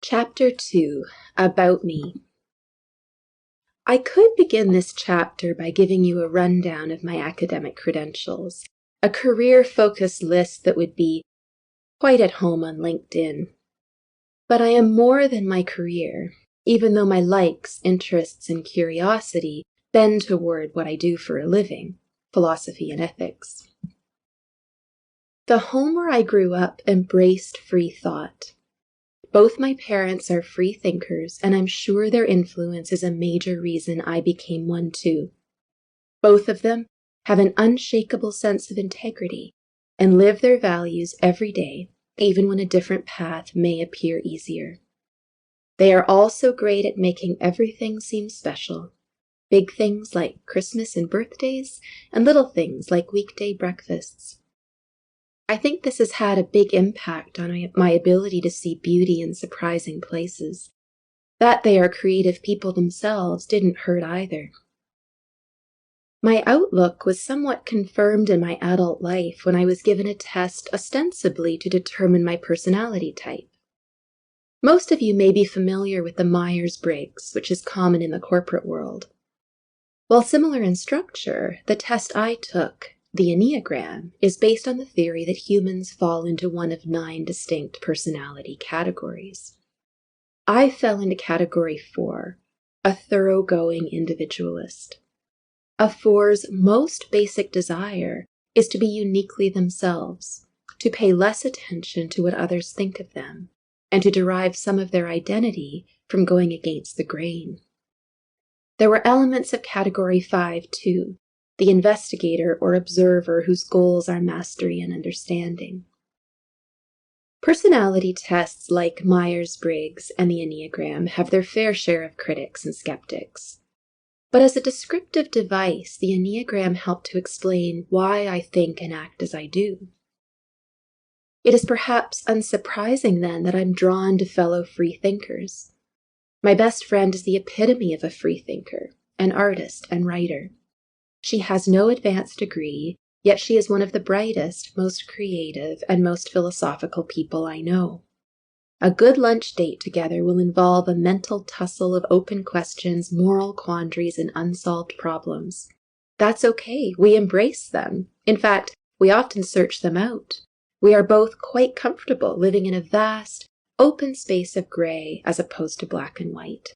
Chapter 2, About Me. I could begin this chapter by giving you a rundown of my academic credentials, a career-focused list that would be quite at home on LinkedIn. But I am more than my career, even though my likes, interests, and curiosity bend toward what I do for a living, philosophy and ethics. The home where I grew up embraced free thought. Both my parents are free thinkers, and I'm sure their influence is a major reason I became one too. Both of them have an unshakable sense of integrity and live their values every day, even when a different path may appear easier. They are also great at making everything seem special. Big things like Christmas and birthdays, and little things like weekday breakfasts. I think this has had a big impact on my ability to see beauty in surprising places. That they are creative people themselves didn't hurt either. My outlook was somewhat confirmed in my adult life when I was given a test ostensibly to determine my personality type. Most of you may be familiar with the Myers-Briggs, which is common in the corporate world. While similar in structure, the test I took, the Enneagram, is based on the theory that humans fall into one of 9 distinct personality categories. I fell into category 4, a thoroughgoing individualist. A 4's most basic desire is to be uniquely themselves, to pay less attention to what others think of them, and to derive some of their identity from going against the grain. There were elements of category 5 too, the investigator or observer whose goals are mastery and understanding. Personality tests like Myers-Briggs and the Enneagram have their fair share of critics and skeptics. But as a descriptive device, the Enneagram helped to explain why I think and act as I do. It is perhaps unsurprising then that I'm drawn to fellow free thinkers. My best friend is the epitome of a free thinker, an artist and writer. She has no advanced degree, yet she is one of the brightest, most creative, and most philosophical people I know. A good lunch date together will involve a mental tussle of open questions, moral quandaries, and unsolved problems. That's okay, we embrace them. In fact, we often search them out. We are both quite comfortable living in a vast, open space of gray as opposed to black and white.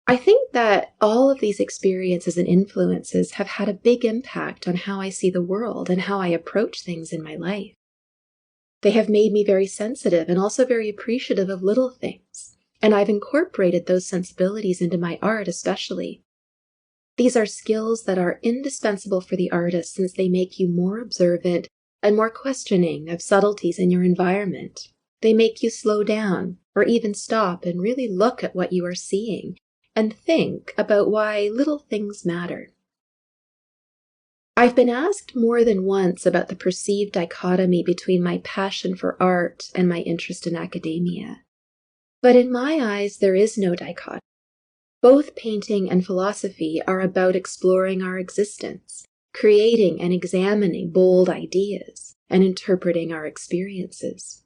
I think that all of these experiences and influences have had a big impact on how I see the world and how I approach things in my life. They have made me very sensitive and also very appreciative of little things, and I've incorporated those sensibilities into my art especially. These are skills that are indispensable for the artist since they make you more observant and more questioning of subtleties in your environment. They make you slow down or even stop and really look at what you are seeing and think about why little things matter. I've been asked more than once about the perceived dichotomy between my passion for art and my interest in academia. But in my eyes, there is no dichotomy. Both painting and philosophy are about exploring our existence, creating and examining bold ideas, and interpreting our experiences.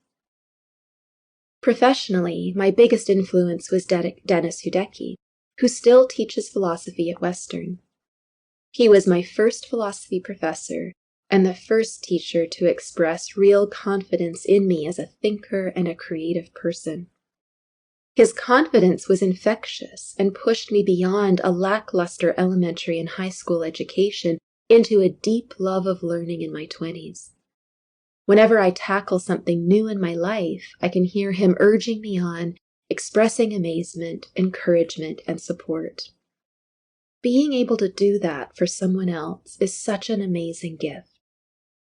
Professionally, my biggest influence was Dennis Hudecki, who still teaches philosophy at Western. He was my first philosophy professor and the first teacher to express real confidence in me as a thinker and a creative person. His confidence was infectious and pushed me beyond a lackluster elementary and high school education into a deep love of learning in my 20s. Whenever I tackle something new in my life, I can hear him urging me on, expressing amazement, encouragement, and support. Being able to do that for someone else is such an amazing gift.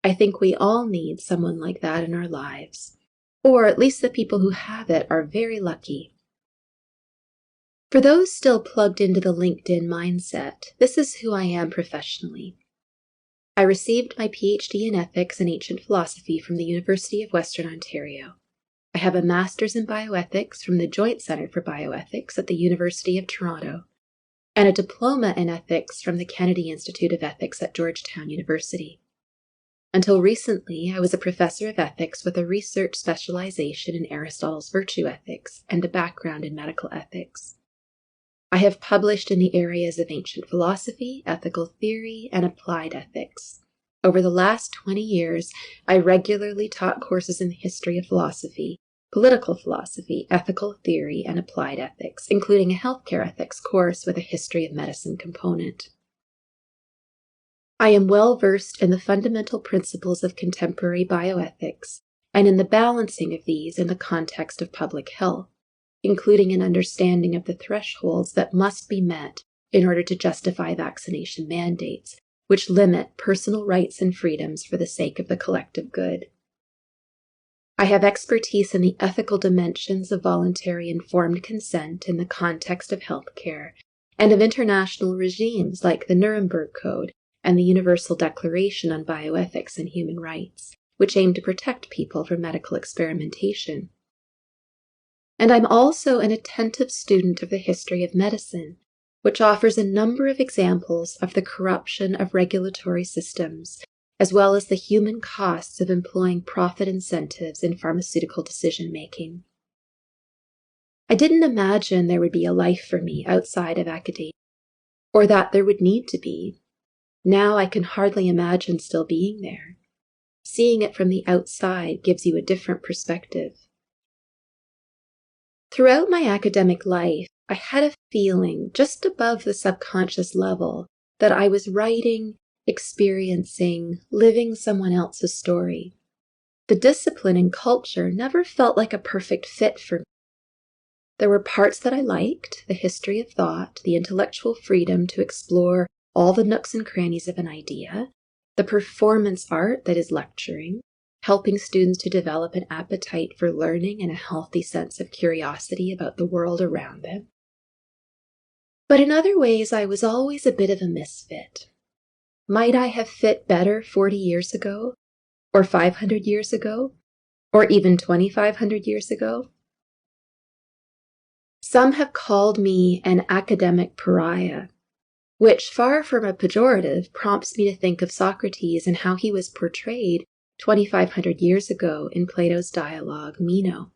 I think we all need someone like that in our lives, or at least the people who have it are very lucky. For those still plugged into the LinkedIn mindset, this is who I am professionally. I received my PhD in ethics and ancient philosophy from the University of Western Ontario. I have a master's in bioethics from the Joint Centre for Bioethics at the University of Toronto, and a diploma in ethics from the Kennedy Institute of Ethics at Georgetown University. Until recently, I was a professor of ethics with a research specialization in Aristotle's virtue ethics and a background in medical ethics. I have published in the areas of ancient philosophy, ethical theory, and applied ethics. Over the last 20 years, I regularly taught courses in the history of philosophy, political philosophy, ethical theory, and applied ethics, including a healthcare ethics course with a history of medicine component. I am well versed in the fundamental principles of contemporary bioethics and in the balancing of these in the context of public health, including an understanding of the thresholds that must be met in order to justify vaccination mandates, which limit personal rights and freedoms for the sake of the collective good. I have expertise in the ethical dimensions of voluntary informed consent in the context of healthcare and of international regimes like the Nuremberg Code and the Universal Declaration on Bioethics and Human Rights, which aim to protect people from medical experimentation. And I'm also an attentive student of the history of medicine, which offers a number of examples of the corruption of regulatory systems, as well as the human costs of employing profit incentives in pharmaceutical decision-making. I didn't imagine there would be a life for me outside of academia, or that there would need to be. Now I can hardly imagine still being there. Seeing it from the outside gives you a different perspective. Throughout my academic life, I had a feeling just above the subconscious level that I was writing, experiencing, living someone else's story. The discipline and culture never felt like a perfect fit for me. There were parts that I liked, the history of thought, the intellectual freedom to explore all the nooks and crannies of an idea, the performance art that is lecturing, helping students to develop an appetite for learning and a healthy sense of curiosity about the world around them. But in other ways, I was always a bit of a misfit. Might I have fit better 40 years ago, or 500 years ago, or even 2,500 years ago? Some have called me an academic pariah, which, far from a pejorative, prompts me to think of Socrates and how he was portrayed 2,500 years ago in Plato's dialogue, Meno.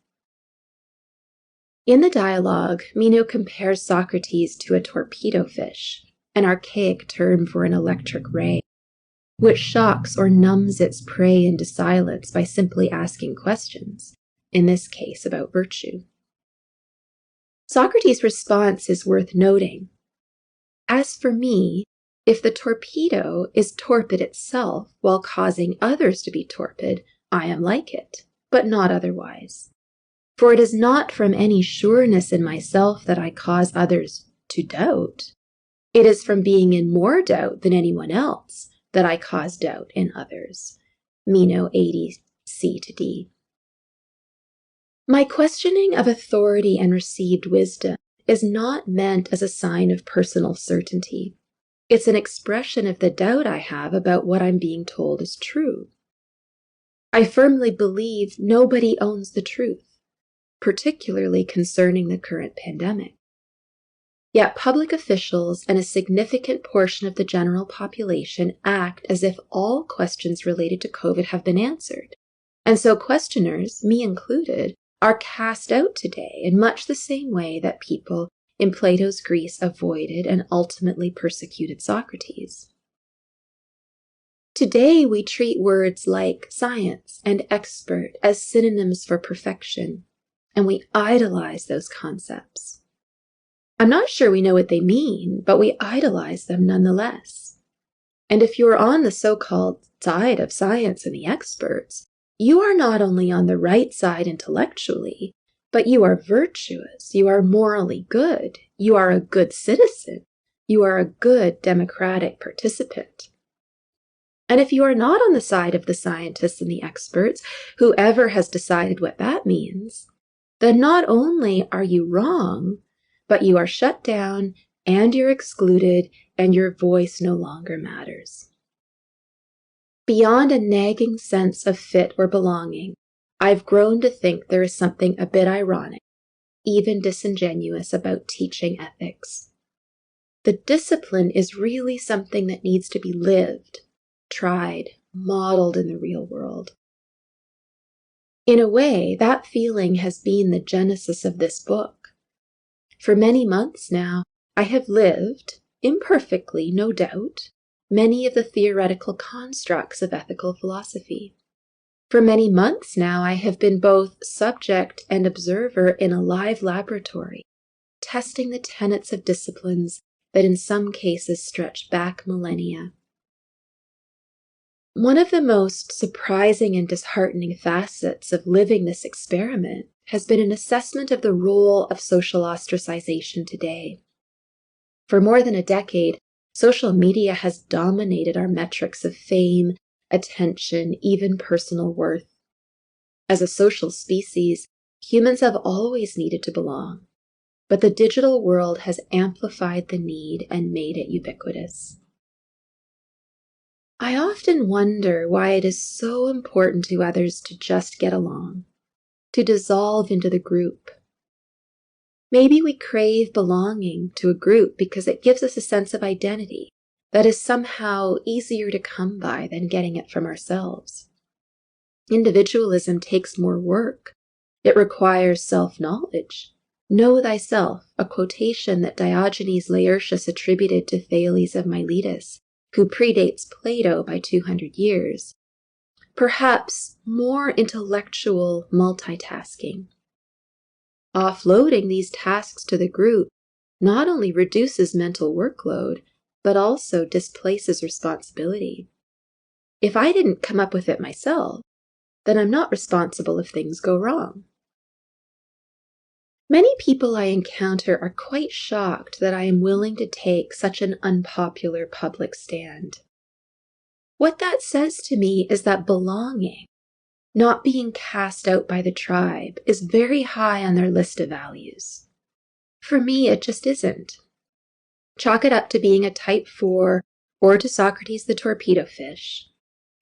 In the dialogue, Meno compares Socrates to a torpedo fish, an archaic term for an electric ray, which shocks or numbs its prey into silence by simply asking questions, in this case about virtue. Socrates' response is worth noting. As for me, if the torpedo is torpid itself while causing others to be torpid, I am like it, but not otherwise. For it is not from any sureness in myself that I cause others to doubt. It is from being in more doubt than anyone else that I cause doubt in others. Meno 80 C to D. My questioning of authority and received wisdom is not meant as a sign of personal certainty. It's an expression of the doubt I have about what I'm being told is true. I firmly believe nobody owns the truth, particularly concerning the current pandemic. Yet public officials and a significant portion of the general population act as if all questions related to COVID have been answered. And so questioners, me included, are cast out today in much the same way that people in Plato's Greece avoided and ultimately persecuted Socrates. Today we treat words like science and expert as synonyms for perfection, and we idolize those concepts. I'm not sure we know what they mean, but we idolize them nonetheless. And if you're on the so-called side of science and the experts, you are not only on the right side intellectually, but you are virtuous, you are morally good, you are a good citizen, you are a good democratic participant. And if you are not on the side of the scientists and the experts, whoever has decided what that means, then not only are you wrong, but you are shut down and you're excluded and your voice no longer matters. Beyond a nagging sense of fit or belonging, I've grown to think there is something a bit ironic, even disingenuous about teaching ethics. The discipline is really something that needs to be lived, tried, modeled in the real world. In a way, that feeling has been the genesis of this book. For many months now, I have lived, imperfectly, no doubt, many of the theoretical constructs of ethical philosophy. For many months now, I have been both subject and observer in a live laboratory, testing the tenets of disciplines that in some cases stretch back millennia. One of the most surprising and disheartening facets of living this experiment has been an assessment of the role of social ostracization today. For more than a decade, social media has dominated our metrics of fame, attention, even personal worth. As a social species, humans have always needed to belong, but the digital world has amplified the need and made it ubiquitous. I often wonder why it is so important to others to just get along, to dissolve into the group. Maybe we crave belonging to a group because it gives us a sense of identity that is somehow easier to come by than getting it from ourselves. Individualism takes more work. It requires self-knowledge. Know thyself, a quotation that Diogenes Laertius attributed to Thales of Miletus, who predates Plato by 200 years. Perhaps more intellectual multitasking. Offloading these tasks to the group not only reduces mental workload, but also displaces responsibility. If I didn't come up with it myself, then I'm not responsible if things go wrong. Many people I encounter are quite shocked that I am willing to take such an unpopular public stand. What that says to me is that belonging, not being cast out by the tribe, is very high on their list of values. For me, it just isn't. Chalk it up to being a type 4 or to Socrates the torpedo fish.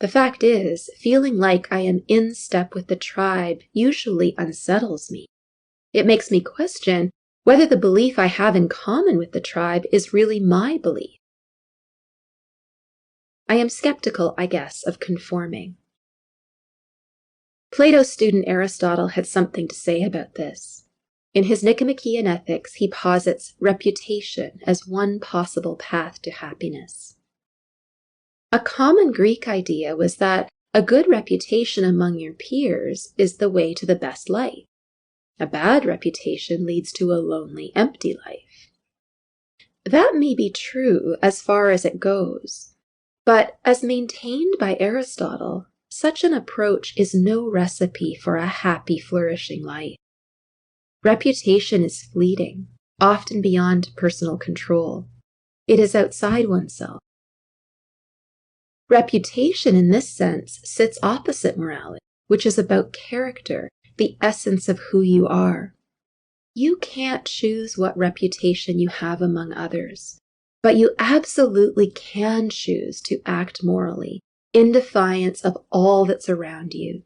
The fact is, feeling like I am in step with the tribe usually unsettles me. It makes me question whether the belief I have in common with the tribe is really my belief. I am skeptical, I guess, of conforming. Plato's student Aristotle had something to say about this. In his Nicomachean Ethics, he posits reputation as one possible path to happiness. A common Greek idea was that a good reputation among your peers is the way to the best life. A bad reputation leads to a lonely, empty life. That may be true as far as it goes, but as maintained by Aristotle, such an approach is no recipe for a happy, flourishing life. Reputation is fleeting, often beyond personal control. It is outside oneself. Reputation, in this sense, sits opposite morality, which is about character, the essence of who you are. You can't choose what reputation you have among others, but you absolutely can choose to act morally, in defiance of all that's around you.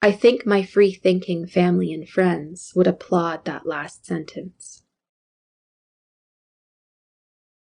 I think my free-thinking family and friends would applaud that last sentence.